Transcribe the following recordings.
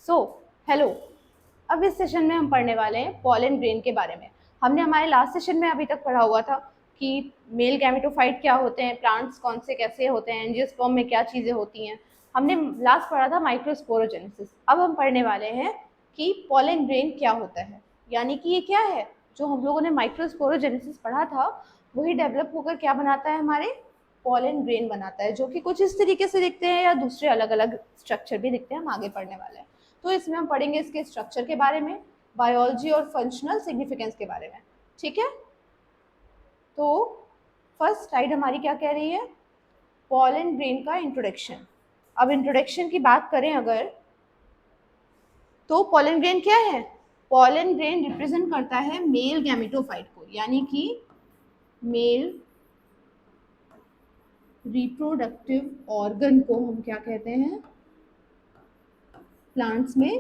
So hello. अब इस session में हम पढ़ने वाले हैं पॉलन ग्रेन के बारे में। हमने हमारे लास्ट सेशन में अभी तक पढ़ा हुआ था कि मेल गैमेटोफाइट क्या होते हैं, प्लांट्स कौन से कैसे होते हैं, एंजियोस्पर्म में क्या चीज़ें होती हैं। हमने लास्ट पढ़ा था माइक्रोस्पोरोजेनेसिस। अब हम पढ़ने वाले हैं कि पॉलन ग्रेन क्या होता है, यानी कि ये क्या है। जो हम लोगों ने माइक्रोस्पोरोजेनेसिस पढ़ा था वही डेवलप होकर क्या बनाता है, हमारे पॉलन ग्रेन बनाता है, जो कि कुछ इस तरीके से दिखते हैं या दूसरे अलग अलग स्ट्रक्चर भी दिखते हैं। हम आगे पढ़ने वाले हैं, तो इसमें हम पढ़ेंगे इसके स्ट्रक्चर के बारे में, बायोलॉजी और फंक्शनल सिग्निफिकेंस के बारे में। ठीक है, तो फर्स्ट स्लाइड हमारी क्या कह रही है, पॉलन ग्रेन का इंट्रोडक्शन। अब इंट्रोडक्शन की बात करें अगर, तो पॉलन ग्रेन क्या है। पॉलन ग्रेन रिप्रेजेंट करता है मेल गैमेटोफाइट को, यानी कि मेल रिप्रोडक्टिव ऑर्गन को हम क्या कहते हैं, प्लांट्स में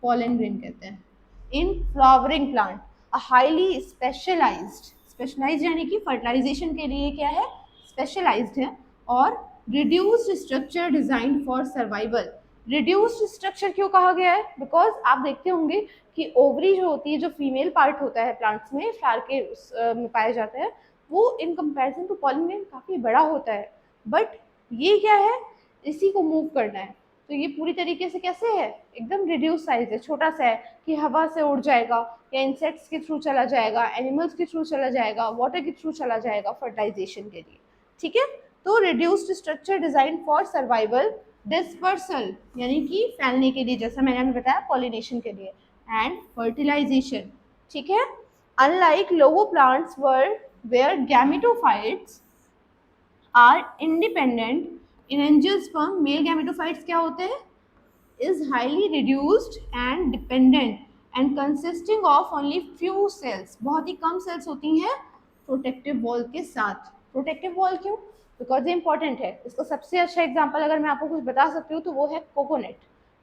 पॉलन ग्रेन कहते हैं। In flowering plant a highly specialised यानी कि फर्टिलाइजेशन के लिए क्या है, स्पेशलाइज्ड है। और reduced structure design for survival. Reduced structure क्यों कहा गया है, बिकॉज आप देखते होंगे कि ओवरी जो होती है, जो फीमेल पार्ट होता है प्लांट्स में, फ्लावर के में पाया जाता है, वो in comparison to pollen grain काफ़ी बड़ा होता है। बट ये क्या है, इसी को मूव करना है, तो ये पूरी तरीके से कैसे है, एकदम रिड्यूस साइज है, छोटा सा है कि हवा से उड़ जाएगा या इंसेक्ट्स के थ्रू चला जाएगा, एनिमल्स के थ्रू चला जाएगा, वाटर के थ्रू चला जाएगा फर्टिलाइजेशन के लिए। ठीक है, तो reduced structure design for survival, dispersal यानी कि फैलने के लिए, जैसा मैंने बताया पॉलिनेशन के लिए, एंड फर्टिलाइजेशन। ठीक है, अनलाइक लोगो plants where gametophytes are independent, in angiosperm male gametophytes क्या होते हैं, is highly reduced and dependent and consisting of only few cells, बहुत ही कम सेल्स होती हैं प्रोटेक्टिव वॉल के साथ। प्रोटेक्टिव वॉल क्यों, बिकॉज ये इंपॉर्टेंट है। इसका सबसे अच्छा एग्जांपल अगर मैं आपको कुछ बता सकती हूँ तो वो है कोकोनट।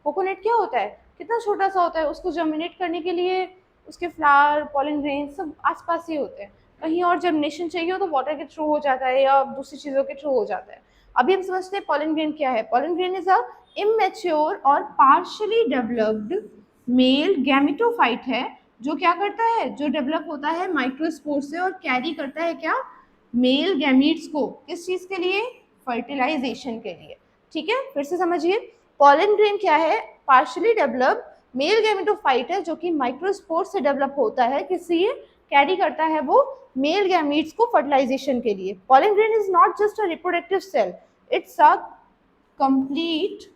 कोकोनट क्या होता है, कितना छोटा सा होता है, उसको जर्मिनेट करने के लिए उसके फ्लावर, पॉलन ग्रेन सब आसपास ही होते हैं। कहीं और जर्मिनेशन चाहिए हो तो वाटर के थ्रू हो जाता है या दूसरी चीज़ों के थ्रू हो जाता है। अभी हम समझते हैं पॉलन ग्रेन क्या है। Pollen grain is a immature और पार्शियली डेवलप्ड मेल गैमेटोफाइट है, जो क्या करता है, जो डेवलप होता है माइक्रोस्पोर से और कैरी करता है क्या, मेल गैमीट्स को, किस चीज के लिए, फर्टिलाइजेशन के लिए। ठीक है, फिर से समझिए, पॉलन ग्रेन क्या है, पार्शियली डेवलप्ड मेल गैमेटोफाइट है, जो कि माइक्रोस्पोर से डेवलप होता है, किस लिए, कैरी करता है वो मेल गैमीट्स को फर्टिलाइजेशन के लिए। Pollen grain is not just a reproductive cell, it's a complete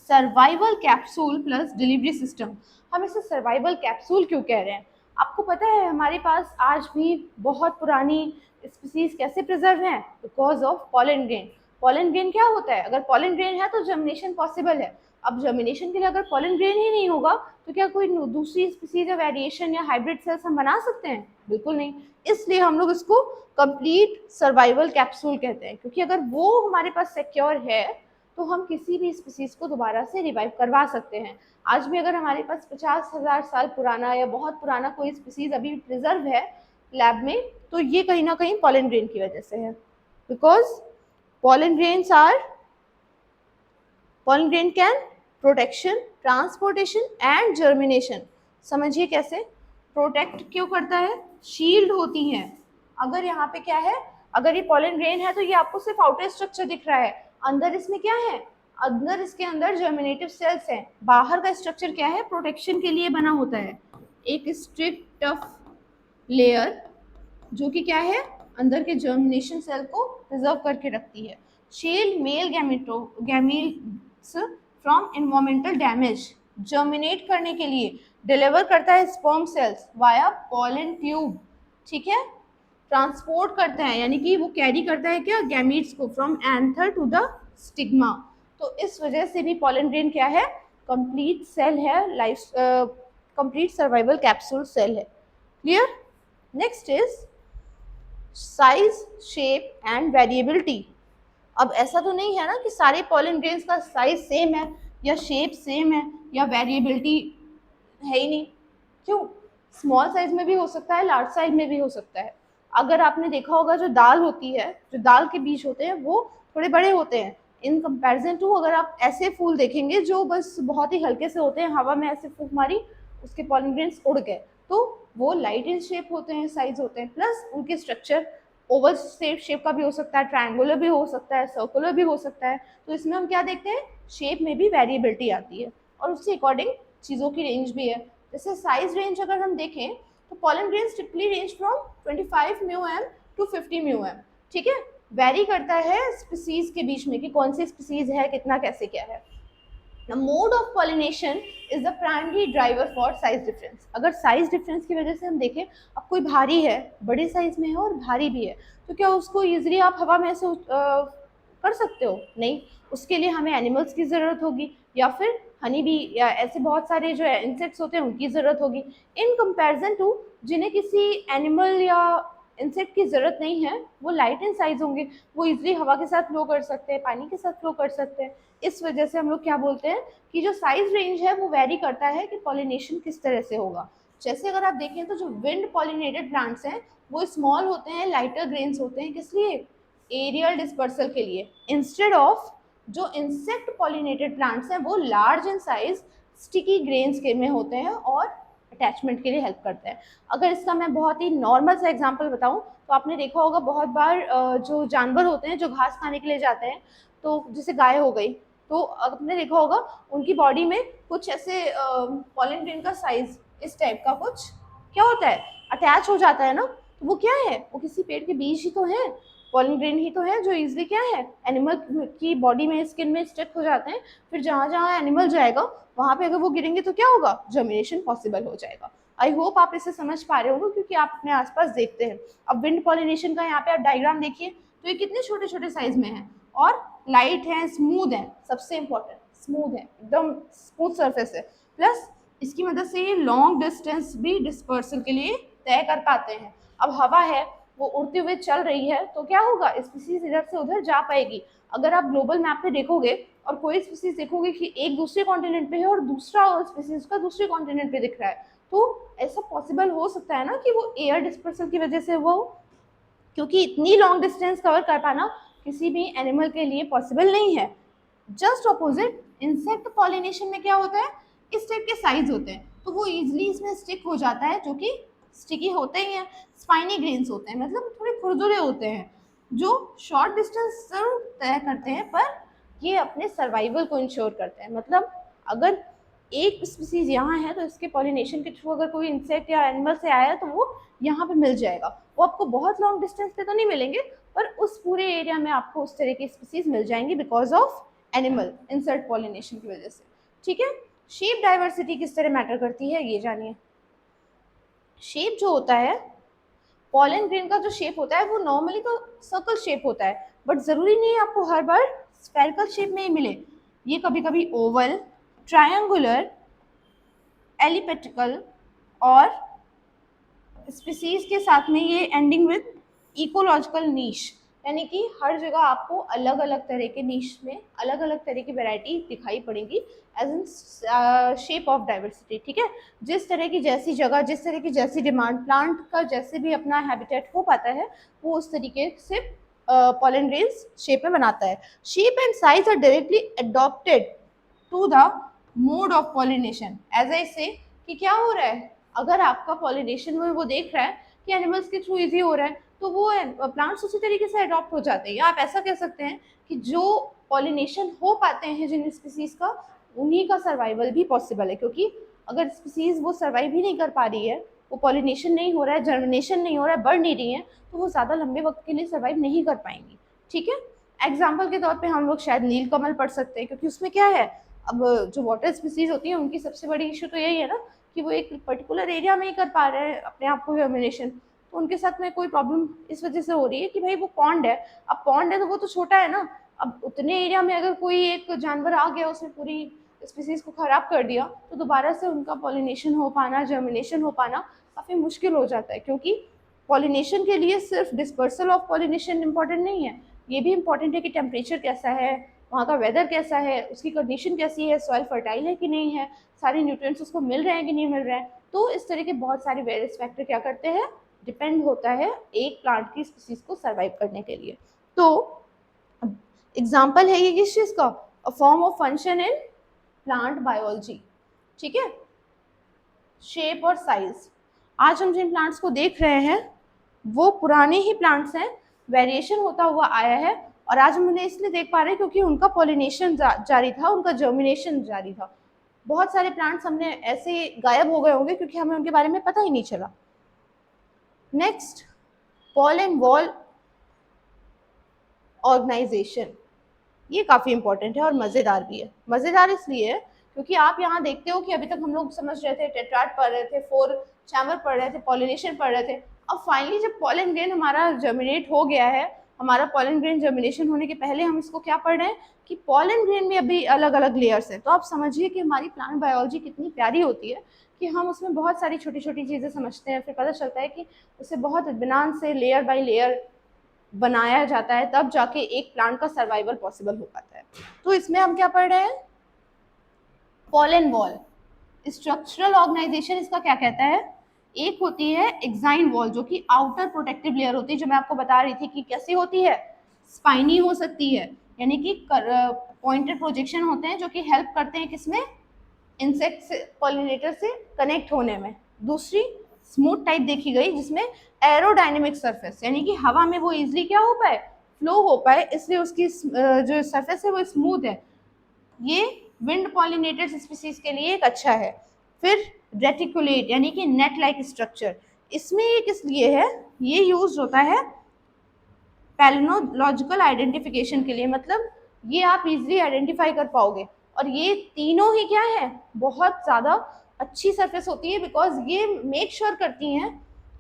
survival capsule plus delivery system. हम इसे सर्वाइवल कैप्सूल क्यों कह रहे हैं, आपको पता है हमारे पास आज भी बहुत पुरानी स्पीसीज कैसे प्रिजर्व हैं, because of pollen grain. Pollen grain क्या होता है, अगर पॉलन ग्रेन है तो जर्मिनेशन पॉसिबल है। अब जर्मिनेशन के लिए अगर पॉलन ग्रेन ही नहीं होगा तो क्या कोई दूसरी स्पीसीज या वेरिएशन या हाइब्रिड सेल्स हम बना सकते हैं, बिल्कुल नहीं। इसलिए हम लोग इसको कंप्लीट सर्वाइवल कैप्सूल कहते हैं, क्योंकि अगर वो हमारे पास सिक्योर है तो हम किसी भी स्पीसीज को दोबारा से रिवाइव करवा सकते हैं। आज भी अगर हमारे पास 50,000 साल पुराना या बहुत पुराना कोई स्पीसीज अभी प्रिजर्व है लैब में, तो ये कहीं ना कहीं पॉलन ग्रेन की वजह से है, because pollen grains are, pollen grain can protection, transportation and germination. समझिए कैसे, प्रोटेक्ट क्यों करता है, शील्ड होती हैं। अगर यहाँ पे क्या है, अगर ये पॉलन ग्रेन है तो ये आपको सिर्फ आउटर स्ट्रक्चर दिख रहा है, अंदर इसमें क्या है, अंदर इसके अंदर जर्मिनेटिव सेल्स हैं। बाहर का स्ट्रक्चर क्या है, प्रोटेक्शन के लिए बना होता है, एक स्ट्रिप टफ लेयर, जो कि क्या है, अंदर के जर्मिनेशन सेल को प्रिजर्व करके रखती है। Shield male gametes from environmental damage, germinate करने के लिए डिलीवर करता है sperm cells via pollen tube. ठीक है, ट्रांसपोर्ट करता है यानी कि वो कैरी करता है क्या, गैमीट्स को from anther to the stigma. तो इस वजह से भी पॉलन ग्रेन क्या है, कंप्लीट सेल है, life complete survival capsule cell है। Clear. Next is size, shape and variability. अब ऐसा तो नहीं है ना कि सारे पॉलन ग्रेन्स का साइज सेम है या शेप सेम है या वेरिएबिलिटी है ही नहीं। क्यों, स्मॉल साइज में भी हो सकता है, लार्ज साइज में भी हो सकता है। अगर आपने देखा होगा जो दाल होती है, जो दाल के बीज होते हैं वो थोड़े बड़े होते हैं, इन कंपैरिजन टू अगर आप ऐसे फूल देखेंगे जो बस बहुत ही हल्के से होते हैं, हवा में ऐसे फूंक मारी उसके पॉलन ग्रेन्स उड़ गए, तो वो लाइट इन शेप होते हैं, साइज होते हैं, प्लस उनके स्ट्रक्चर ओवल शेप का भी हो सकता है, ट्रायंगुलर भी हो सकता है, सर्कुलर भी हो सकता है। तो इसमें हम क्या देखते हैं, शेप में भी वेरिएबिलिटी आती है और उसके अकॉर्डिंग चीज़ों की रेंज भी है। जैसे साइज रेंज अगर हम देखें तो pollen grains typically range from 25 mu m to 50 mu m, ठीक है, वेरी करता है स्पीसीज के बीच में कि कौन सी स्पीसीज है, कितना कैसे क्या है। The mode of pollination is the primary driver for size difference। अगर साइज डिफरेंस की वजह से हम देखें, अब कोई भारी है, बड़े साइज में है और भारी भी है, तो क्या उसको इजीली आप हवा में ऐसे कर सकते हो? नहीं, उसके लिए हमें एनिमल्स की ज़रूरत होगी या फिर हनी बी या ऐसे बहुत सारे जो इंसेक्ट्स होते हैं उनकी ज़रूरत होगी, इन कंपैरिजन टू जिन्हें किसी एनिमल या इंसेक्ट की ज़रूरत नहीं है, वो लाइट इन साइज होंगे, वो इजीली हवा के साथ फ्लो कर सकते हैं, पानी के साथ फ्लो कर सकते हैं। इस वजह से हम लोग क्या बोलते हैं कि जो साइज रेंज है वो वेरी करता है कि पॉलिनेशन किस तरह से होगा। जैसे अगर आप देखें तो जो विंड पॉलिनेटेड प्लांट्स हैं वो स्मॉल होते हैं, लाइटर ग्रेन्स होते हैं, किस लिए? एरियल डिस्पर्सल के लिए। इंस्टेड ऑफ जो इंसेक्ट पॉलिनेटेड प्लांट्स हैं वो large in size, sticky grains के में होते हैं और अटैचमेंट के लिए हेल्प करते हैं। अगर इसका मैं बहुत ही नॉर्मल सा एग्जांपल बताऊं तो आपने देखा होगा बहुत बार जो जानवर होते हैं जो घास खाने के लिए जाते हैं, तो जैसे गाय हो गई, तो आपने देखा होगा उनकी बॉडी में कुछ ऐसे पॉलन ग्रेन का साइज इस टाइप का कुछ क्या होता है, अटैच हो जाता है ना, तो वो क्या है, वो किसी पेड़ के बीज ही तो है, पॉलन ग्रेन ही तो है जो इजीली क्या है एनिमल की बॉडी में, स्किन में स्टिक हो जाते हैं। फिर जहाँ जहाँ एनिमल जाएगा वहाँ पे अगर वो गिरेंगे तो क्या होगा, जर्मिनेशन पॉसिबल हो जाएगा। आई होप आप इसे समझ पा रहे होंगे क्योंकि आप अपने आसपास देखते हैं। अब विंड पॉलिनेशन का यहाँ पे आप डायग्राम देखिए तो ये कितने छोटे छोटे साइज में है और लाइट है, स्मूथ है, सबसे इंपॉर्टेंट स्मूथ है, एकदम स्मूथ सरफेस है, प्लस इसकी मदद से ये लॉन्ग डिस्टेंस भी डिस्पर्सल के लिए तय कर पाते हैं। अब हवा है वो उड़ते हुए चल रही है तो क्या होगा, स्पीसीज इधर से उधर जा पाएगी। अगर आप ग्लोबल मैप पे देखोगे और कोई स्पीसीज देखोगे कि एक दूसरे कॉन्टिनेंट पे है और दूसरा स्पीसीज का दूसरे कॉन्टिनेंट पे दिख रहा है, तो ऐसा पॉसिबल हो सकता है ना कि वो एयर डिस्पर्सल की वजह से वो, क्योंकि इतनी लॉन्ग डिस्टेंस कवर कर पाना किसी भी एनिमल के लिए पॉसिबल नहीं है। जस्ट ऑपोजिट इंसेक्ट पॉलिनेशन में क्या होता है, इस टाइप के साइज होते हैं तो वो इजीली इसमें स्टिक हो जाता है, जो कि स्टिकी होते ही हैं, स्पाइनी ग्रेन्स होते हैं, मतलब थोड़े खुरदुरे होते हैं जो शॉर्ट डिस्टेंस जरूर तय करते हैं पर ये अपने सर्वाइवल को इंश्योर करते हैं। मतलब अगर एक स्पीसीज यहाँ है तो इसके पॉलिनेशन के थ्रू अगर कोई इंसेक्ट या एनिमल से आया है तो वो यहाँ पे मिल जाएगा। वो आपको बहुत लॉन्ग डिस्टेंस पे तो नहीं मिलेंगे पर उस पूरे एरिया में आपको उस तरह की स्पीसीज मिल जाएंगी because of animal insert pollination की वजह से। ठीक है, शेप डाइवर्सिटी किस तरह मैटर करती है ये जानिए। शेप जो होता है, पॉलन ग्रेन का जो शेप होता है वो नॉर्मली तो सर्कल शेप होता है, बट ज़रूरी नहीं है आपको हर बार स्फेरिकल शेप में ही मिले। ये कभी कभी ओवल, ट्रायंगुलर, एलिप्टिकल और स्पीसीज के साथ में ये एंडिंग विद इकोलॉजिकल नीश, यानी कि हर जगह आपको अलग अलग तरह के नीश में अलग अलग तरह की वैरायटी दिखाई पड़ेगी as in shape of diversity. ठीक है, जिस तरह की जैसी जगह, जिस तरह की जैसी डिमांड, प्लांट का जैसे भी अपना हैबिटेट हो पाता है वो उस तरीके से पॉलन ग्रेन्स शेप में बनाता है। Shape and size are directly adopted to the mode of pollination. As I say कि क्या हो रहा है, अगर आपका पॉलिनेशन में वो देख रहा है कि एनिमल्स के थ्रू इजी हो रहा है तो वो प्लांट्स उसी तरीके से अडॉप्ट हो जाते हैं। या आप ऐसा कह सकते हैं कि जो पॉलिनेशन हो पाते हैं जिन स्पीसीज का, उन्हीं का सर्वाइवल भी पॉसिबल है, क्योंकि अगर स्पीसीज वो सर्वाइव ही नहीं कर पा रही है, वो पॉलिनेशन नहीं हो रहा है, जर्मिनेशन नहीं हो रहा है, बढ़ नहीं रही है, तो वो ज़्यादा लंबे वक्त के लिए सर्वाइव नहीं कर पाएंगी। ठीक है, एग्जाम्पल के तौर पे हम लोग शायद नीलकमल पढ़ सकते हैं, क्योंकि उसमें क्या है, अब जो वाटर स्पीसीज होती हैं उनकी सबसे बड़ी इशू तो यही है ना कि वो एक पर्टिकुलर एरिया में ही कर पा रहे हैं अपने आप को जर्मिनेशन, तो उनके साथ में कोई प्रॉब्लम इस वजह से हो रही है कि भाई वो पॉन्ड है, अब पॉन्ड है तो वो तो छोटा है ना, अब उतने एरिया में अगर कोई एक जानवर आ गया उसने पूरी स्पीसीज को खराब कर दिया तो दोबारा से उनका पॉलिनेशन हो पाना, जर्मिनेशन हो पाना काफ़ी मुश्किल हो जाता है। क्योंकि पॉलिनेशन के लिए सिर्फ डिस्पर्सल ऑफ पॉलिनेशन इंपॉर्टेंट नहीं है, ये भी इंपॉर्टेंट है कि टेम्परेचर कैसा है, वहाँ का वेदर कैसा है, उसकी कंडीशन कैसी है, सॉइल फर्टाइल है कि नहीं है, सारे न्यूट्रिएंट्स उसको मिल रहे हैं कि नहीं मिल रहे हैं। तो इस तरह के बहुत सारे वेरियस फैक्टर क्या करते हैं, डिपेंड होता है एक प्लांट की स्पीसीज को सर्वाइव करने के लिए। तो एग्जाम्पल है ये किस चीज़ का, a form of function in plant biology. ठीक है, शेप और साइज, आज हम जिन प्लांट्स को देख रहे हैं वो पुराने ही प्लांट्स हैं, वेरिएशन होता हुआ आया है, और आज हम उन्हें इसलिए देख पा रहे हैं क्योंकि उनका पॉलिनेशन जारी था, उनका जर्मिनेशन जारी था। बहुत सारे प्लांट्स हमने ऐसे गायब हो गए होंगे क्योंकि हमें उनके बारे में पता ही नहीं चला। नेक्स्ट, पॉलन वॉल ऑर्गेनाइजेशन, ये काफ़ी इंपॉर्टेंट है और मज़ेदार भी है। मज़ेदार इसलिए है क्योंकि आप यहाँ देखते हो कि अभी तक हम लोग समझ रहे थे, टेट्राड पढ़ रहे थे, फोर चैम्बर पढ़ रहे थे, पॉलिनेशन पढ़ रहे थे। अब फाइनली जब पॉलन ग्रेन हमारा जर्मिनेट हो गया है, हमारा पॉलन ग्रेन जर्मिनेशन होने के पहले हम इसको क्या पढ़ रहे हैं कि पॉलन ग्रेन में अभी अलग अलग लेयर्स हैं। तो आप समझिए कि हमारी प्लांट बायोलॉजी कितनी प्यारी होती है कि हम उसमें बहुत सारी छोटी छोटी चीज़ें समझते हैं, फिर पता चलता है कि उसे बहुत इत्मीनान से लेयर बाय लेयर बनाया जाता है, तब जाके एक प्लांट का सर्वाइवल पॉसिबल हो पाता है। तो इसमें हम क्या पढ़ रहे हैं, पॉलन वॉल स्ट्रक्चरल ऑर्गेनाइजेशन इसका क्या कहता है। एक होती है एक्साइन वॉल जो कि आउटर प्रोटेक्टिव लेयर होती है, जो मैं आपको बता रही थी कि कैसी होती है, स्पाइनी हो सकती है, यानी कि पॉइंटेड प्रोजेक्शन होते हैं जो कि हेल्प करते हैं किसमें, इंसेक्ट से, पॉलिनेटर से कनेक्ट होने में। दूसरी स्मूथ टाइप देखी गई जिसमें एरोडायनेमिक सरफेस, यानी कि हवा में वो इजिली क्या हो पाए, फ्लो हो पाए, इसलिए उसकी जो सरफेस है वो स्मूथ है। ये विंड पॉलिनेटेड स्पीसीज के लिए एक अच्छा है। फिर रेटिकुलेट यानी कि नेट लाइक स्ट्रक्चर, इसमें ये किस लिए है, ये यूज होता है पैलिनोलॉजिकल आइडेंटिफिकेशन के लिए, मतलब ये आप इजीली आइडेंटिफाई कर पाओगे। और ये तीनों ही क्या है, बहुत ज़्यादा अच्छी सरफेस होती है, बिकॉज ये मेक श्योर करती हैं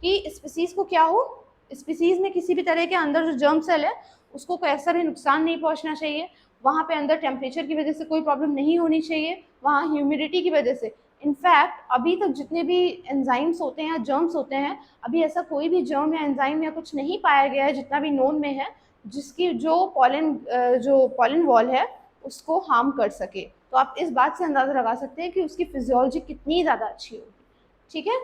कि स्पीसीज को क्या हो, स्पीसीज में किसी भी तरह के अंदर जो जर्म सेल है उसको कोई ऐसा भी नुकसान नहीं पहुंचना चाहिए, वहाँ पे अंदर टेम्परेचर की वजह से कोई प्रॉब्लम नहीं होनी चाहिए, वहाँ ह्यूमिडिटी की वजह से। इनफैक्ट अभी तक जितने भी एंजाइम्स होते हैं या जर्म्स होते हैं, अभी ऐसा कोई भी जर्म या एंजाइम या कुछ नहीं पाया गया है जितना भी नोन में है जिसकी जो पॉलन वॉल है उसको हार्म कर सके। तो आप इस बात से अंदाजा लगा सकते हैं कि उसकी फिजियोलॉजी कितनी ज़्यादा अच्छी होगी। ठीक है,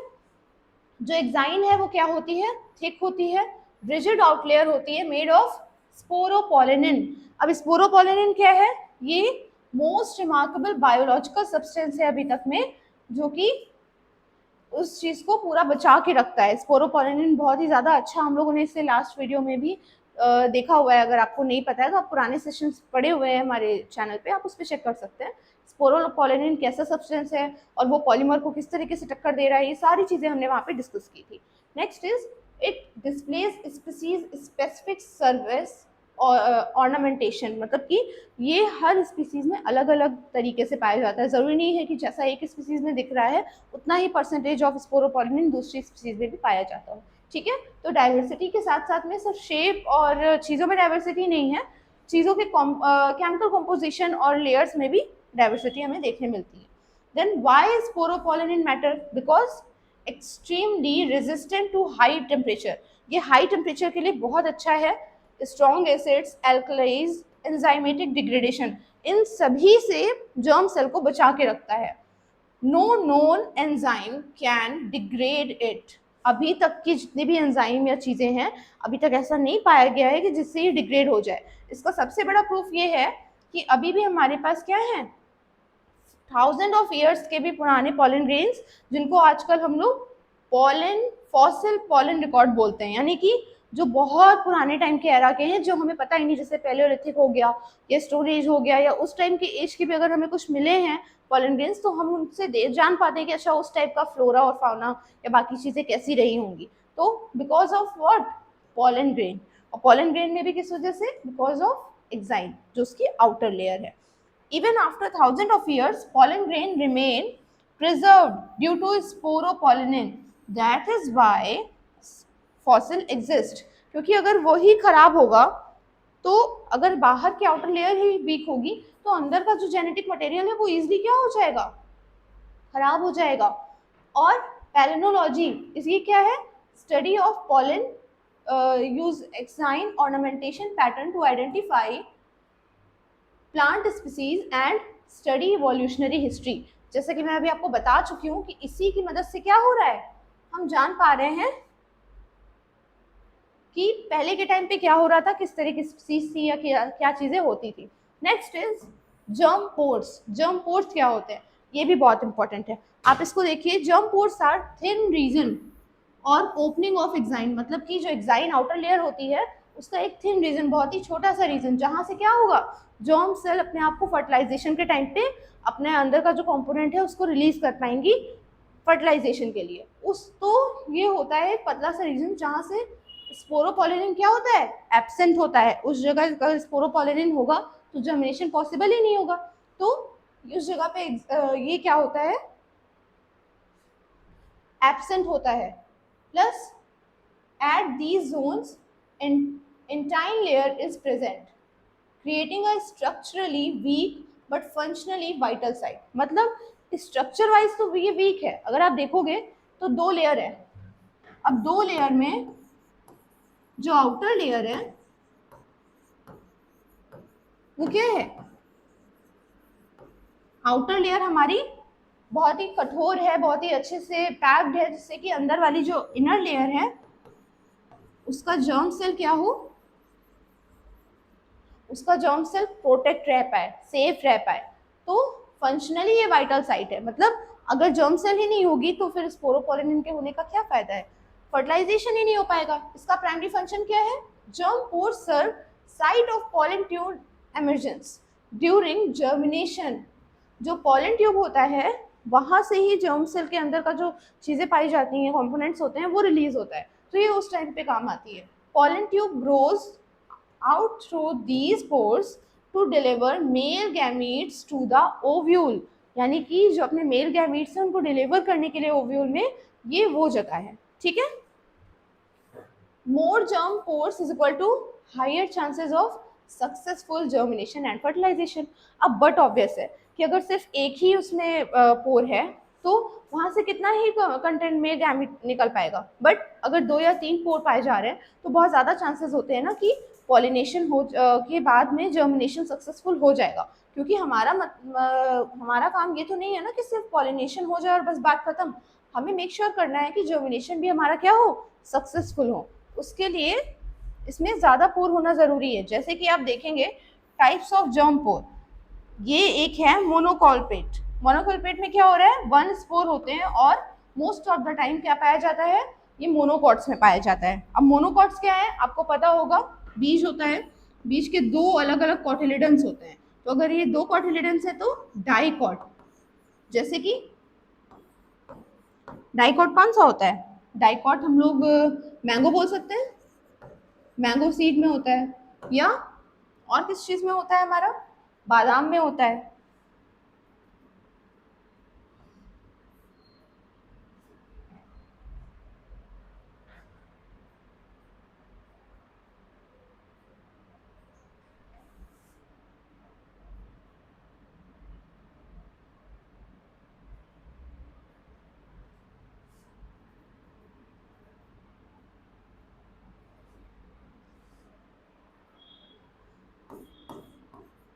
जो एक्साइन है वो क्या होती है, थिक होती है, रिजिड आउटलेयर होती है, मेड ऑफ स्पोरोपोलिनिन। अब स्पोरोपोलिनिन क्या है, ये मोस्ट रिमार्केबल बायोलॉजिकल सब्सटेंस है अभी तक में, जो कि उस चीज़ को पूरा बचा के रखता है। स्पोरोपोलिनिन बहुत ही ज़्यादा अच्छा, हम लोगों ने इससे लास्ट वीडियो में भी देखा हुआ है। अगर आपको नहीं पता है तो आप पुराने सेशंस पढ़े हुए हैं हमारे चैनल पे, आप उस पर चेक कर सकते हैं। स्पोरोपोलिनिन कैसा सब्सटेंस है और वो पॉलीमर को किस तरीके से टक्कर दे रहा है, ये सारी चीज़ें हमने वहाँ पे डिस्कस की थी। Next is it displays species specific service ornamentation, मतलब कि ये हर स्पीसीज में अलग अलग तरीके से पाया जाता है। ज़रूरी नहीं है कि जैसा एक स्पीसीज में दिख रहा है उतना ही परसेंटेज ऑफ स्पोरोपोलिनिन दूसरी स्पीसीज में भी पाया जाता है। ठीक है, तो डाइवर्सिटी के साथ साथ में सिर्फ शेप और चीज़ों में डाइवर्सिटी नहीं है, चीज़ों के केमिकल कॉम्पोजिशन और लेयर्स में भी डाइवर्सिटी हमें देखने मिलती है। Then why sporopollenin matter, because extremely resistant to high temperature, ये हाई टेम्परेचर के लिए बहुत अच्छा है। Strong acids, alkalis, enzymatic degradation, इन सभी से जर्म सेल को बचा के रखता है। No known enzyme can degrade it, अभी तक की जितने भी एंजाइम या चीज़ें हैं अभी तक ऐसा नहीं पाया गया है कि जिससे ये डिग्रेड हो जाए। इसका सबसे बड़ा प्रूफ ये है कि अभी भी हमारे पास क्या है, थाउजेंड ऑफ ईयर्स के भी पुराने पॉलन ग्रेन्स, जिनको आजकल हम लोग पॉलन फॉसिल पॉलन रिकॉर्ड बोलते हैं, यानी कि जो बहुत पुराने टाइम के एरा के हैं, जो हमें पता ही नहीं, जैसे पैलियोलिथिक हो गया या स्टोन एज हो गया, या उस टाइम के एज के भी अगर हमें कुछ मिले हैं पॉलन ग्रेन्स, तो हम उनसे जान पाते हैं कि अच्छा उस टाइप का फ्लोरा और फाउना या बाकी चीज़ें कैसी रही होंगी। तो because of what, pollen grain. और पॉलन ग्रेन में भी किस वजह से, बिकॉज ऑफ एक्साइन जो उसकी आउटर लेयर है। Even after thousands of years, pollen grain remain preserved due to sporopollenin. That is why fossil exist. क्योंकि अगर वही खराब होगा तो अगर बाहर की आउटर लेयर ही वीक होगी तो अंदर का जो जेनेटिक मटेरियल है वो इजिली क्या हो जाएगा, खराब हो जाएगा। और पैलिनोलॉजी इसकी क्या है, study of pollen use exine ornamentation pattern to identify plant species and study evolutionary history. जैसे कि मैं अभी आपको बता चुकी हूँ कि इसी की मदद से क्या हो रहा है, हम जान पा रहे हैं कि पहले के टाइम पे क्या हो रहा था, किस तरह की चीज थी या क्या चीजें होती थी। Next is germ pores. Germ pores क्या होते हैं, ये भी बहुत इंपॉर्टेंट है। आप इसको देखिए, germ pores are thin region और ओपनिंग ऑफ एग्जाइन, मतलब कि जो एग्जाइन आउटर लेयर होती है उसका एक थिन रीजन, बहुत ही छोटा सा रीजन, जहां से क्या होगा, जर्म सेल अपने आप को फर्टिलाइजेशन के टाइम पे अपने अंदर का जो कंपोनेंट है उसको रिलीज कर पाएंगी फर्टिलाइजेशन के लिए। उस तो ये होता है एक पतला सा रीजन जहां से स्पोरोपोलिन क्या होता है, एब्सेंट होता है। उस जगह अगर स्पोरोपोलिन होगा तो जर्मिनेशन पॉसिबल ही नहीं होगा। तो उस जगह पे ये क्या होता है, एब्सेंट होता है। Plus at these zones entire layer is present creating a structurally weak but functionally vital site। मतलब स्ट्रक्चर वाइज तो ये वीक है, अगर आप देखोगे तो दो लेयर है। अब दो लेयर में जो आउटर लेयर है वो क्या है, आउटर लेयर हमारी बहुत ही कठोर है, बहुत ही अच्छे से पैक्ड है, जिससे कि अंदर वाली जो इनर लेयर है उसका जर्म सेल क्या हो, उसका जर्म सेल प्रोटेक्ट रह पाए, सेफ रह पाए। तो फंक्शनली ये वाइटल साइट है। मतलब अगर जर्म सेल ही नहीं होगी तो फिर स्पोरोपोलिन के होने का क्या फायदा है, फर्टिलाइजेशन ही नहीं हो पाएगा। इसका प्राइमरी फंक्शन क्या है, germ pore serve site of pollen tube emergence during germination. जो पॉलन ट्यूब होता है वहां से ही जर्म सेल के अंदर का जो चीजें पाई जाती हैं, कंपोनेंट्स होते हैं, वो रिलीज होता है। तो ये उस टाइम पे काम आती है। Pollen tube grows out through these pores to deliver male gametes to the ovule। यानी कि जो अपने मेल गैमीट्स हैं उनको डिलीवर करने के लिए ओव्यूल में ये वो जगह है। ठीक है, more germ pores is equal to higher chances of successful germination and fertilization. अब बट ऑब्वियस है कि अगर सिर्फ एक ही उसमें पोर है तो वहां से कितना ही कंटेंट में गैमीट निकल पाएगा। बट अगर दो या तीन पोर पाए जा रहे हैं तो बहुत ज़्यादा चांसेस होते हैं ना कि पॉलिनेशन हो के बाद में जर्मिनेशन सक्सेसफुल हो जाएगा। क्योंकि हमारा काम ये तो नहीं है ना कि सिर्फ पॉलिनेशन हो जाए और बस बात खत्म। हमें मेक श्योर करना है कि जर्मिनेशन भी हमारा क्या हो, सक्सेसफुल हो। उसके लिए इसमें ज़्यादा पोर होना ज़रूरी है। जैसे कि आप देखेंगे टाइप्स ऑफ जर्म पोर, ये एक है मोनोकॉल्पेट। मोनोकॉल्पेट में क्या हो रहा है, वन स्पोर होते हैं और मोस्ट ऑफ द टाइम क्या पाया जाता है, ये मोनोकॉट्स में पाया जाता है। अब मोनोकॉट्स क्या है आपको पता होगा, बीज होता है, बीज के दो अलग अलग कॉटिलिडन्स होते हैं। तो अगर ये दो कॉटिलिडन्स है तो डाइकॉट। जैसे कि डाइकॉट कौन सा होता है, डाइकॉट हम लोग मैंगो बोल सकते हैं, मैंगो सीड में होता है। या और किस चीज में होता है हमारा, बादाम में होता है।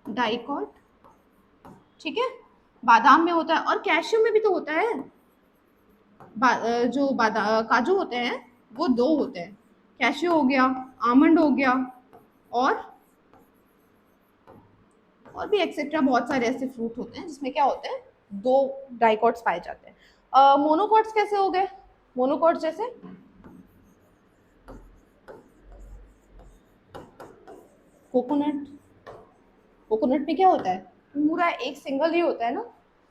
डाइकॉट, ठीक है, बादाम में होता है और कैल्शियम में भी तो होता है। जो काजू होते हैं वो दो होते हैं, कैशियो हो गया, आमंड हो गया, और भी एक्सेट्रा बहुत सारे ऐसे फ्रूट होते हैं जिसमें क्या होते हैं, दो डाइकॉट्स पाए जाते हैं। मोनोकॉट्स कैसे हो गए, मोनोकॉट्स जैसे कोकोनट। कोकोनट में क्या होता है, पूरा एक सिंगल ही होता है ना,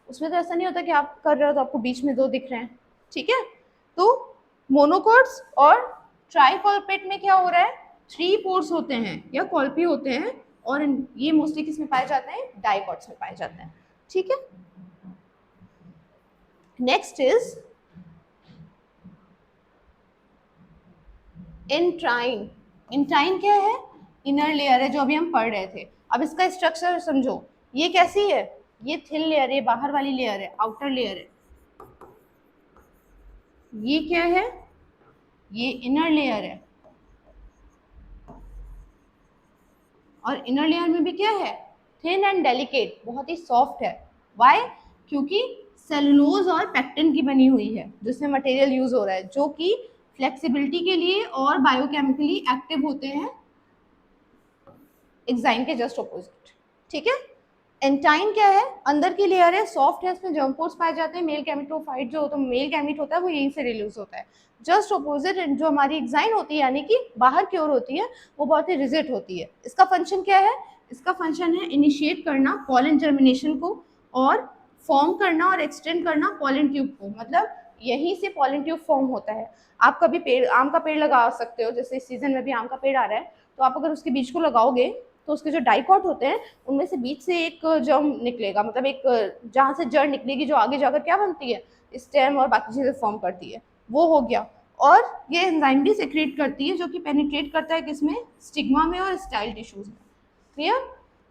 उसमें तो ऐसा नहीं होता कि आप कर रहे हो तो आपको बीच में दो दिख रहे हैं। ठीक है, तो मोनोकॉट्स और ट्राइकॉल्पेट में क्या हो रहा है, थ्री पोर्स होते हैं या कॉल्पी होते हैं, और ये मोस्टली किस में पाए जाते हैं, डाइकॉट्स में पाए जाते हैं। ठीक है, नेक्स्ट इज इंट्राइन। इंट्राइन क्या है, इनर लेयर है जो अभी हम पढ़ रहे थे। अब इसका स्ट्रक्चर समझो, ये कैसी है, ये थिन लेयर है, बाहर वाली लेयर है, आउटर लेयर है। ये क्या है, ये इनर लेयर है, और इनर लेयर में भी क्या है, थिन एंड डेलिकेट, बहुत ही सॉफ्ट है। वाई, क्योंकि सेलुलोज और पेक्टिन की बनी हुई है जिसमें मटेरियल यूज हो रहा है, जो कि फ्लेक्सिबिलिटी के लिए और बायोकेमिकली एक्टिव होते हैं एक्साइन के जस्ट ऑपोजिट। ठीक है, एंटाइन क्या है, अंदर की लेयर है, सॉफ्ट है, इसमें जर्म पोर्स पाए जाते हैं, मेल गैमेटोफाइट जो होता है, मेल गैमेट होता है वो यहीं से रिलीज होता है। जस्ट ऑपोजिट जो हमारी एक्साइन होती है यानी कि बाहर की ओर होती है वो बहुत ही रिजिड होती है। इसका फंक्शन क्या है, इसका फंक्शन है इनिशिएट करना पॉलन जर्मिनेशन को और फॉर्म करना और एक्सटेंड करना पॉलन ट्यूब को, मतलब यहीं से पॉलन ट्यूब फॉर्म होता है। आप कभी पेड़, आम का पेड़ लगा सकते हो, जैसे इस सीजन में भी आम का पेड़ आ रहा है, तो आप अगर उसके बीज को लगाओगे तो उसके जो डाइकॉट होते हैं उनमें से बीच से एक जर्म निकलेगा, मतलब एक जहाँ से जड़ निकलेगी जो आगे जाकर क्या बनती है, स्टेम और बाकी चीज़ें फॉर्म करती है, वो हो गया। और ये एंजाइम भी सेक्रेट करती है जो कि पेनिट्रेट करता है किसमें, स्टिग्मा में और स्टाइल टिश्यूज में। क्लियर,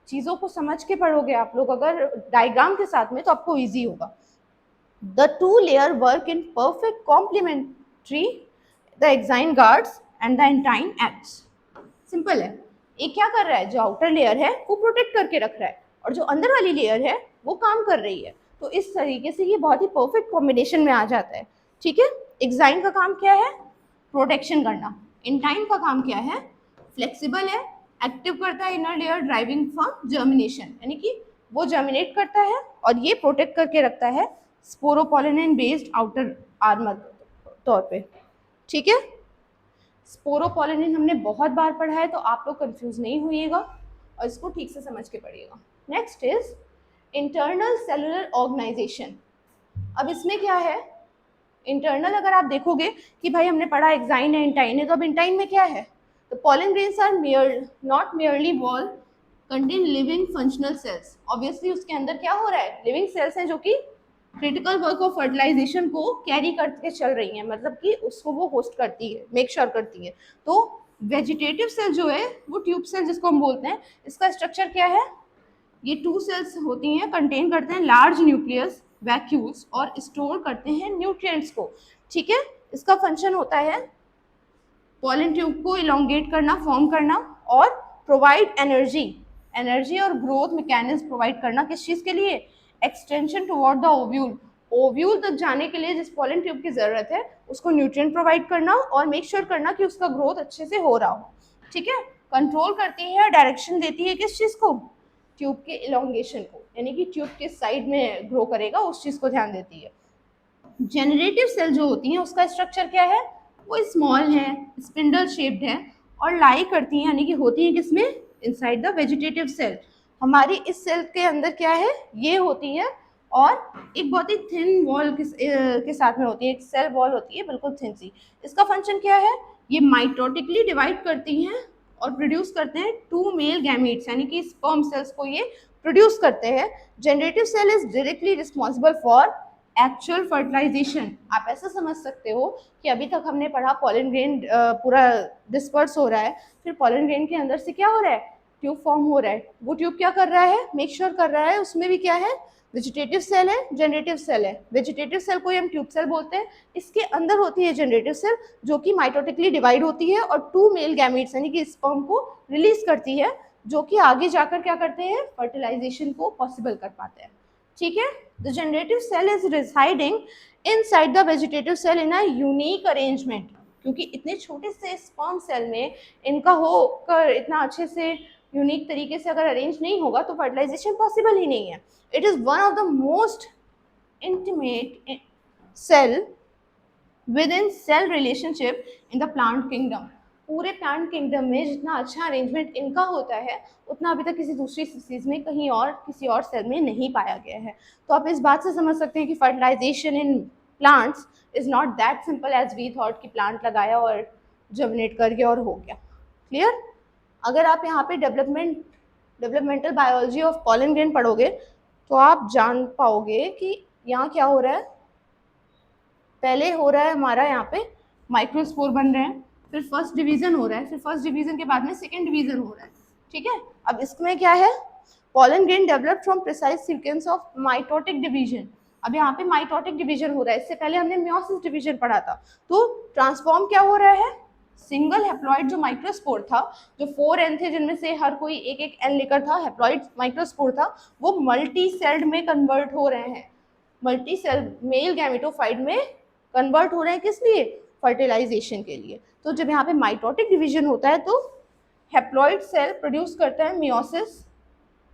चीज़ों को समझ के पढ़ोगे आप लोग अगर डायग्राम के साथ में तो आपको ईजी होगा। The two layer work in perfect complementary, the exine guards and the entine acts। Simple है, एक क्या कर रहा है, जो आउटर लेयर है वो प्रोटेक्ट करके रख रहा है और जो अंदर वाली लेयर है वो काम कर रही है। तो इस तरीके से ये बहुत ही परफेक्ट कॉम्बिनेशन में आ जाता है। ठीक है, एक्साइन का काम क्या है, प्रोटेक्शन करना, एंटाइन का काम क्या है, फ्लेक्सिबल है, एक्टिव करता है inner layer driving from germination, यानी कि वो जर्मिनेट करता है और ये प्रोटेक्ट करके रखता है स्पोरोपोलिन बेस्ड आउटर आर्मर तौर पे। ठीक है, स्पोरोपोलिन हमने बहुत बार पढ़ा है तो आप लोग कंफ्यूज नहीं होइएगा और इसको ठीक से समझ के पढ़िएगा। Next is internal cellular organization. अब इसमें क्या है, इंटरनल अगर आप देखोगे कि भाई हमने पढ़ा एक्साइन है, एंटाइन है, तो अब एंटाइन में क्या है, तो pollen grains are not merely wall contain living functional cells. Obviously उसके अंदर क्या हो रहा है, लिविंग सेल्स हैं जो कि क्रिटिकल वर्क ऑफ फर्टिलाइजेशन को कैरी करके चल रही हैं, मतलब कि उसको वो होस्ट करती है, मेक श्योर करती है। तो वेजिटेटिव सेल जो है वो ट्यूब सेल जिसको हम बोलते हैं, इसका स्ट्रक्चर क्या है, ये 2 सेल्स होती हैं, कंटेन करते हैं लार्ज न्यूक्लियस वैक्यूल्स और स्टोर करते हैं न्यूट्रिएंट्स को। ठीक है, इसका फंक्शन होता है पॉलन ट्यूब को इलोंगेट करना, फॉर्म करना और प्रोवाइड एनर्जी, एनर्जी और ग्रोथ मैकेनिज्म प्रोवाइड करना, किस चीज़ के लिए, extension toward the ovule, ovule तक जाने के लिए जिस पॉलन ट्यूब की ज़रूरत है उसको न्यूट्रिएंट प्रोवाइड करना और मेक श्योर करना कि उसका ग्रोथ अच्छे से हो रहा हो। ठीक है, कंट्रोल करती है, डायरेक्शन देती है किस चीज़ को, ट्यूब के इलोंगेशन को, यानी कि ट्यूब के साइड में ग्रो करेगा उस चीज़ को ध्यान देती है। जेनरेटिव सेल जो होती हैं उसका स्ट्रक्चर क्या है, वो स्मॉल है, स्पिंडल शेप्ड है और लाई करती हैं, यानी कि होती हैं किसमें, इनसाइड द वेजिटेटिव सेल। हमारी इस सेल के अंदर क्या है, ये होती है और एक बहुत ही थिन वॉल के साथ में होती है, एक सेल वॉल होती है बिल्कुल थिन सी। इसका फंक्शन क्या है, ये माइटोटिकली डिवाइड करती हैं और प्रोड्यूस करते हैं 2 मेल गैमीट्स, यानी कि स्पर्म सेल्स को ये प्रोड्यूस करते हैं। Generative cell is directly responsible for actual fertilization. आप ऐसा समझ सकते हो कि अभी तक हमने पढ़ा पॉलन ग्रेन पूरा डिस्पर्स हो रहा है, फिर पॉलन ग्रेन के अंदर से क्या हो रहा है, ट्यूब फॉर्म हो रहा है, वो ट्यूब क्या कर रहा है, मेक श्योर कर रहा है उसमें भी क्या है, वेजिटेटिव सेल है, जनरेटिव सेल है। वेजिटेटिव सेल को हम ट्यूब सेल बोलते हैं, इसके अंदर होती है जनरेटिव सेल जो कि माइटोटिकली डिवाइड होती है और 2 मेल गैमीट्स यानी कि स्पर्म को रिलीज करती है, जो कि आगे जाकर क्या करते हैं, फर्टिलाइजेशन को पॉसिबल कर पाते हैं। ठीक है, the generative cell is residing inside the vegetative cell in a unique arrangement, क्योंकि इतने छोटे से स्पर्म सेल में इनका होकर इतना अच्छे से यूनिक तरीके से अगर अरेंज नहीं होगा तो फर्टिलाइजेशन पॉसिबल ही नहीं है। It is one of the most intimate cell within cell relationship in the plant kingdom. पूरे प्लांट किंगडम में जितना अच्छा अरेंजमेंट इनका होता है उतना अभी तक किसी दूसरी स्पीसीज में कहीं और किसी और सेल में नहीं पाया गया है। तो आप इस बात से समझ सकते हैं कि fertilization in plants is not that simple as we thought कि प्लांट लगाया और जर्मिनेट कर गया और हो गया। क्लियर, अगर आप यहाँ पे developmental biology of pollen grain पढ़ोगे तो आप जान पाओगे कि यहाँ क्या हो रहा है। पहले हो रहा है हमारा यहाँ पे माइक्रोस्पोर बन रहे हैं, फिर फर्स्ट डिवीजन हो रहा है, फिर फर्स्ट डिवीजन के बाद में सेकेंड डिवीजन हो रहा है। ठीक है, अब इसमें क्या है, pollen grain developed from precise sequence of mitotic division. अब यहाँ पे माइटोटिक डिवीजन हो रहा है, इससे पहले हमने मियोसिस डिवीजन पढ़ा था। तो ट्रांसफॉर्म क्या हो रहा है, सिंगल हैप्लॉइड जो माइक्रोस्पोर था, जो 4 एन थे जिनमें से हर कोई एक एक एन लेकर था, हैप्लॉइड माइक्रोस्पोर था, वो मल्टी सेल्ड में कन्वर्ट हो रहे हैं, मल्टी सेल मेल गैमेटोफाइट में कन्वर्ट हो रहे हैं। किस लिए, फर्टिलाइजेशन के लिए। तो जब यहाँ पे माइटोटिक डिवीजन होता है तो हैप्लॉइड सेल प्रोड्यूस करता है मियोसिस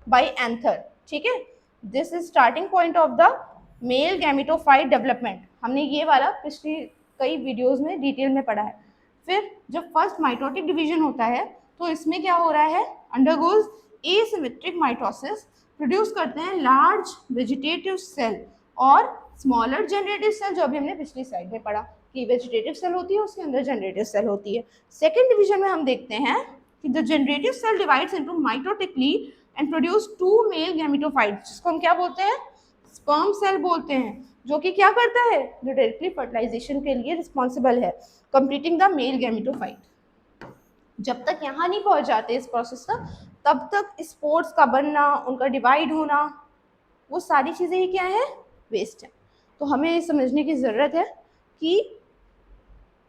बाय एंथर, ठीक है। This is starting point of the male gametophyte development. हमने ये वाला पिछली कई वीडियोस में डिटेल में पढ़ा है। फिर जब फर्स्ट माइटोटिक डिवीजन होता है तो इसमें क्या हो रहा है, अंडरगोज एसिमेट्रिक माइटोसिस, प्रोड्यूस करते हैं लार्ज वेजिटेटिव सेल और स्मॉलर जनरेटिव सेल, जो अभी हमने पिछली स्लाइड में पढ़ा कि वेजिटेटिव सेल होती है, उसके अंदर जनरेटिव सेल होती है। सेकेंड डिवीजन में हम देखते हैं कि the generative cell divides into mitotically and produce two male gametophytes, जिसको हम क्या बोलते हैं, स्पर्म सेल बोलते हैं, जो कि क्या करता है, जो डायरेक्टली फर्टिलाइजेशन के लिए रिस्पॉन्सिबल है, कंप्लीटिंग द मेल गैमेटोफाइट। जब तक यहाँ नहीं पहुँच जाते इस प्रोसेस तक, तब तक स्पोर्स का बनना, उनका डिवाइड होना, वो सारी चीज़ें ही क्या है, वेस्ट है। तो हमें ये समझने की ज़रूरत है कि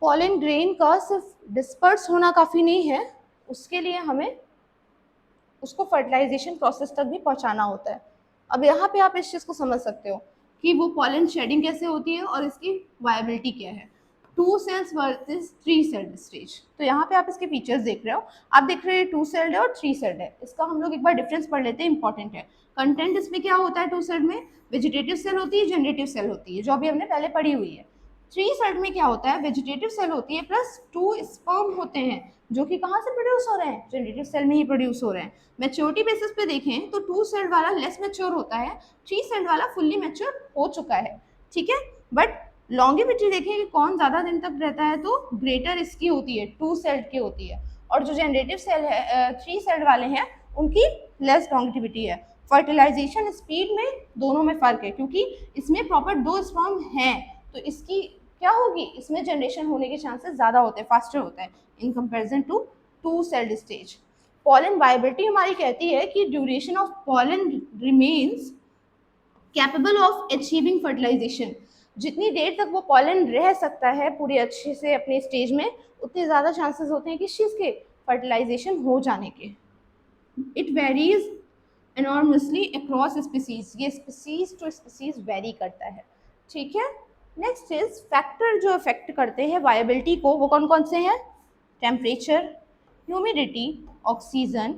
पॉलन ग्रेन का सिर्फ डिस्पर्स होना काफ़ी नहीं है, उसके लिए हमें उसको फर्टिलाइजेशन प्रोसेस तक भी पहुंचाना होता है। अब यहाँ पे आप इस चीज़ को समझ सकते हो कि वो पॉलन शेडिंग कैसे होती है और इसकी वायबिलिटी क्या है। 2 सेल्स वर्सेस 3 सेल्ड स्टेज। तो यहाँ पे आप इसके फीचर्स देख रहे हो, आप देख रहे हैं 2 सेल्ड है और 3 सेल्ड है। इसका हम लोग एक बार डिफरेंस पढ़ लेते हैं, इंपॉर्टेंट है। कंटेंट इसमें क्या होता है, 2 सेल्ड में वेजिटेटिव सेल होती है, जनरेटिव सेल होती है, जो अभी हमने पहले पढ़ी हुई है। 3 सेल्ड में क्या होता है, वेजिटेटिव सेल होती है प्लस 2 स्पर्म होते हैं, जो कि कहाँ से प्रोड्यूस हो रहे हैं, जनरेटिव सेल में ही प्रोड्यूस हो रहे हैं। मैच्योरिटी बेसिस पे देखें तो 2 सेल्ड वाला लेस मैच्योर होता है, 3 सेल्ड वाला फुल्ली मैच्योर हो चुका है, ठीक है। बट लॉन्गेविटी देखें कि कौन ज़्यादा दिन तक रहता है, तो ग्रेटर इसकी होती है, 2 सेल्ड की होती है, और जो जनरेटिव सेल है 3 सेल्ड वाले हैं उनकी लेस लॉन्गेविटी है। फर्टिलाइजेशन स्पीड में दोनों में फ़र्क है, क्योंकि इसमें प्रॉपर 2 स्पर्म हैं, तो इसकी क्या होगी, इसमें जनरेशन होने के चांसेस ज़्यादा होते हैं, फास्टर होता है in comparison to 2 celled stage. Pollen viability हमारी कहती है कि duration of pollen remains capable of achieving fertilization. जितनी देर तक वो पॉलन रह सकता है पूरे अच्छे से अपने स्टेज में, उतने ज़्यादा चांसेस होते हैं किस चीज़ के, फर्टिलाइजेशन हो जाने के। It varies enormously across species, ये स्पीसीज टू स्पीसीज वेरी करता है, ठीक है। नेक्स्ट इज फैक्टर जो अफेक्ट करते हैं वायबिलिटी को, वो कौन कौन से हैं, temperature, humidity, oxygen,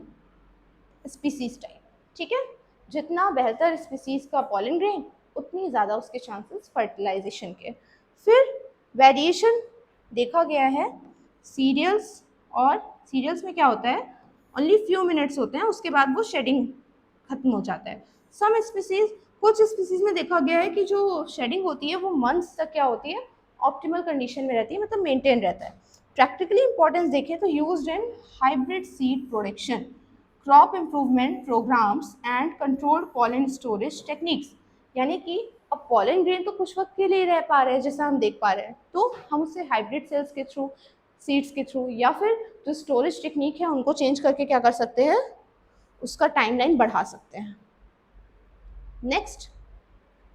species type, ठीक है। जितना बेहतर स्पीसीज का पॉलन ग्रेन, उतनी ज़्यादा उसके चांसेस फर्टिलाइजेशन के। फिर वेरिएशन देखा गया है सीरियल्स, और सीरियल्स में क्या होता है, ओनली फ्यू मिनट्स होते हैं, उसके बाद वो शेडिंग खत्म हो जाता है। सम स्पीसीज, कुछ स्पीसीज में देखा गया है कि जो शेडिंग होती है वो मंथ्स तक क्या होती है, ऑप्टिमल कंडीशन में रहती है, मतलब मेंटेन रहता है। प्रैक्टिकली इंपॉर्टेंस देखें तो used in hybrid seed production, crop improvement programs and controlled pollen storage techniques. यानी कि अब पॉलन ग्रेन तो कुछ वक्त के लिए रह पा रहे हैं जैसा हम देख पा रहे हैं, तो हम उसे हाइब्रिड सेल्स के थ्रू, सीड्स के थ्रू, या फिर जो स्टोरेज टेक्निक है उनको चेंज करके क्या कर सकते हैं, उसका टाइमलाइन बढ़ा सकते हैं। Next,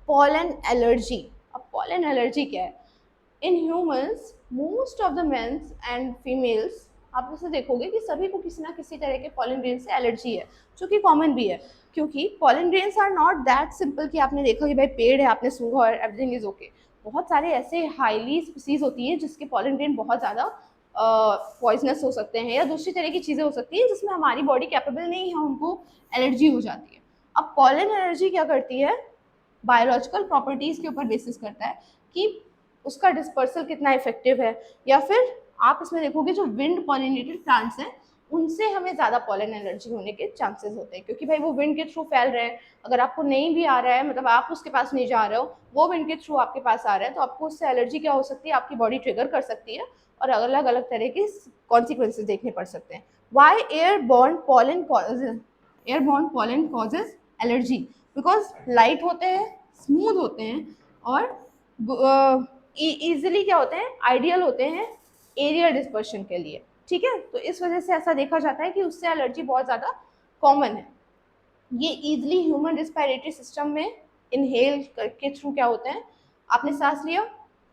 pollen allergy. अब पॉलन एलर्जी क्या है, in humans most of the mens and females, आप जैसे देखोगे कि सभी को किसी ना किसी तरह के पॉलन ग्रेन से एलर्जी है, जो कि कॉमन भी है, क्योंकि pollen grains are not that simple कि आपने देखा कि भाई पेड़ है, आपने सूंघा और एवरीथिंग इज ओके। बहुत सारे ऐसे हाईली स्पीसीज होती है जिसके पॉलन ग्रेन बहुत ज़्यादा पॉइजनस हो सकते हैं, या दूसरी तरह की चीज़ें हो सकती हैं जिसमें हमारी बॉडी कैपेबल नहीं है, उनको एलर्जी हो जाती है। अब पॉलन एलर्जी क्या करती है, बायोलॉजिकल प्रॉपर्टीज़ के ऊपर बेसिस करता है कि उसका डिस्पर्सल कितना इफेक्टिव है, या फिर आप इसमें देखोगे जो विंड पॉलिनेटेड प्लांट्स हैं उनसे हमें ज़्यादा पॉलन एलर्जी होने के चांसेस होते हैं, क्योंकि भाई वो विंड के थ्रू फैल रहे हैं। अगर आपको नहीं भी आ रहा है, मतलब आप उसके पास नहीं जा रहे हो, वो विंड के थ्रू आपके पास आ रहा है, तो आपको उससे एलर्जी क्या हो सकती है, आपकी बॉडी ट्रिगर कर सकती है और अलग अलग तरह के कॉन्सिक्वेंसेज देखने पड़ सकते हैं। Why airborne pollen causes allergy, because light होते हैं, स्मूथ होते हैं, और ईजिली क्या होते हैं, आइडियल होते हैं एरियल डिस्पर्शन के लिए, ठीक है। तो इस वजह से ऐसा देखा जाता है कि उससे एलर्जी बहुत ज़्यादा कॉमन है। ये ईजिली ह्यूमन रिस्पायरेटरी सिस्टम में इनहेल के थ्रू क्या होते हैं, आपने सांस लिया,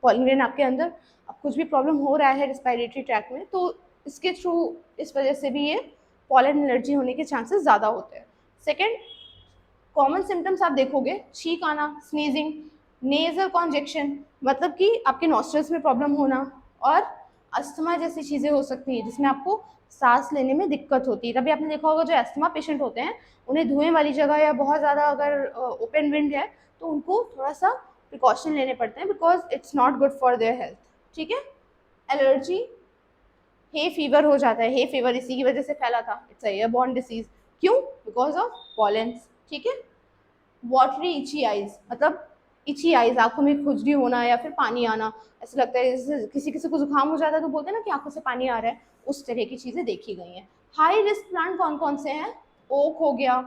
पॉलन ग्रेन आपके अंदर, अब कुछ भी प्रॉब्लम हो रहा है रिस्पायरेटरी ट्रैक में, तो इसके थ्रू, इस वजह से भी ये पॉलन एलर्जी होने के चांसेस ज़्यादा होते हैं। सेकेंड, कॉमन सिम्टम्स आप देखोगे, छींक आना, स्नीजिंग, नेजल कॉन्जेक्शन, मतलब कि आपके नॉस्ट्रल्स में प्रॉब्लम होना, और अस्थमा जैसी चीज़ें हो सकती हैं जिसमें आपको सांस लेने में दिक्कत होती है। तभी आपने देखा होगा जो अस्थमा पेशेंट होते हैं उन्हें धुएं वाली जगह या बहुत ज़्यादा अगर ओपन विंड है तो उनको थोड़ा सा प्रिकॉशन लेने पड़ते हैं because it's not good for their health. ठीक है। एलर्जी, हे फीवर हो जाता है। हे फीवर इसी की वजह से फैला था, इट्स अ एयरबॉर्न डिसीज। क्यों? Because of pollens. ठीक है। वाटरी इची आइज, मतलब इची आइज, आंखों में खुजली होना या फिर पानी आना, ऐसा लगता है जैसे किसी किसी को जुकाम हो जाता है तो बोलते हैं ना कि आंखों से पानी आ रहा है, उस तरह की चीज़ें देखी गई हैं। हाई रिस्क प्लांट कौन कौन से हैं? ओक हो गया,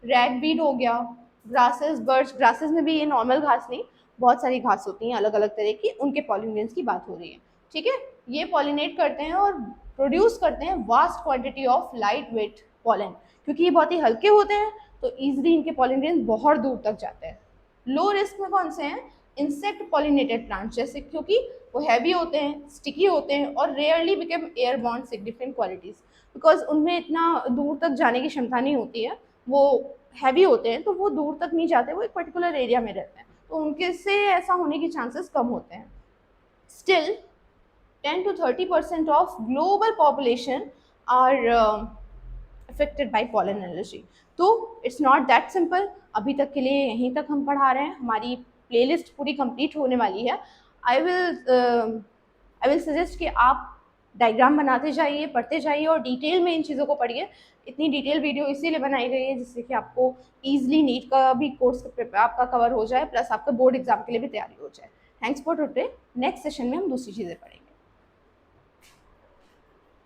रैगवीड हो गया, ग्रासेस, बर्च। ग्रासेस में भी ये नॉर्मल घास नहीं, बहुत सारी घास होती हैं अलग अलग तरह की, उनके पॉलिनेट्स की बात हो रही है। ठीक है। ये पॉलिनेट करते हैं और प्रोड्यूस करते हैं vast quantity of light weight pollen, क्योंकि ये बहुत ही हल्के होते हैं तो ईजिली इनके पॉलन ग्रेन्स बहुत दूर तक जाते हैं। लो रिस्क में कौन से हैं? इंसेक्ट पॉलिनेटेड प्लांट, जैसे क्योंकि वो हैवी होते हैं, स्टिकी होते हैं और rarely become airborne significant qualities, because उनमें इतना दूर तक जाने की क्षमता नहीं होती है, वो हैवी होते हैं तो वो दूर तक नहीं जाते, वो एक पर्टिकुलर एरिया में रहते हैं, तो उनके से ऐसा होने के चांसेस कम होते हैं। Still 10 to 30% of global population are affected by pollen allergy। तो इट्स नॉट दैट सिंपल। अभी तक के लिए यहीं तक हम पढ़ा रहे हैं, हमारी प्लेलिस्ट पूरी कंप्लीट होने वाली है। आई विल सजेस्ट कि आप डायग्राम बनाते जाइए, पढ़ते जाइए और डिटेल में इन चीज़ों को पढ़िए। इतनी डिटेल वीडियो इसीलिए बनाई गई है जिससे कि आपको ईजिली नीट का भी कोर्स आपका कवर हो जाए, प्लस आपका बोर्ड एग्जाम के लिए भी तैयारी हो जाए। Thanks for today. Next session में हम दूसरी चीज़ें पढ़ेंगे।